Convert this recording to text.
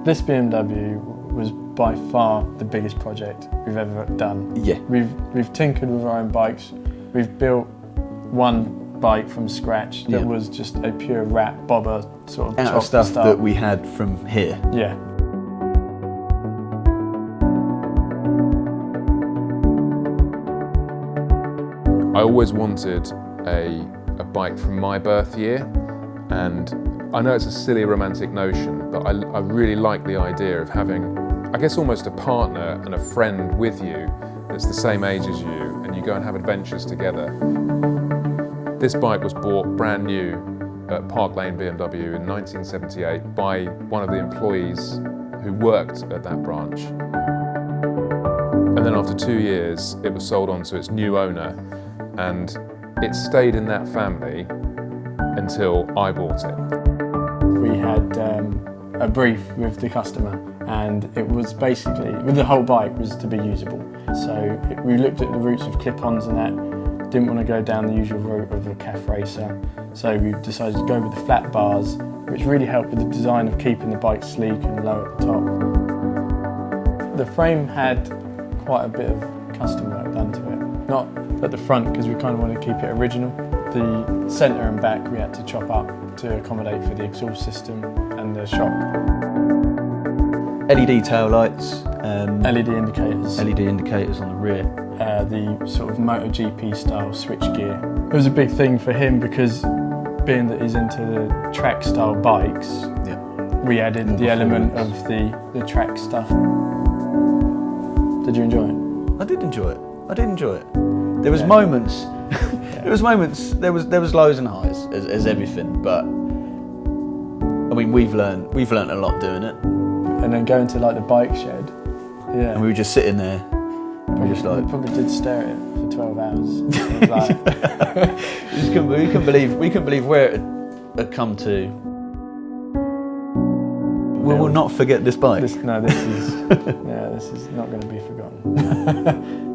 This BMW was by far the biggest project we've ever done. Yeah. We've tinkered with our own bikes. We've built one bike from scratch that was just a pure rat bobber sort of out of stuff that we had from here. Yeah. I always wanted a bike from my birth year, and I know it's a silly romantic notion, but I really like the idea of having, I guess, almost a partner and a friend with you that's the same age as you, and you go and have adventures together. This bike was bought brand new at Park Lane BMW in 1978 by one of the employees who worked at that branch. And then after 2 years, it was sold on to its new owner, and it stayed in that family until I bought it. We had a brief with the customer, and it was basically, with the whole bike, was to be usable. So we looked at the routes of clip-ons and that, didn't want to go down the usual route of a CAF racer, so we decided to go with the flat bars, which really helped with the design of keeping the bike sleek and low at the top. The frame had quite a bit of custom work done to it. Not at the front, because we kind of wanted to keep it original. The centre and back we had to chop up to accommodate for the exhaust system and the shock. LED tail lights. LED indicators. LED indicators on the rear. The sort of MotoGP style switch gear. It was a big thing for him because being that he's into the track style bikes, we added the element of the track stuff. Did you enjoy it? I did enjoy it. There was moments. There was moments. There was lows and highs as everything. But I mean, we've learned a lot doing it. And then going to like the bike shed. Yeah. And we were just sitting there. We probably did stare at it for 12 hours. Like we couldn't believe where it had come to. We will not forget this bike. This is not going to be forgotten.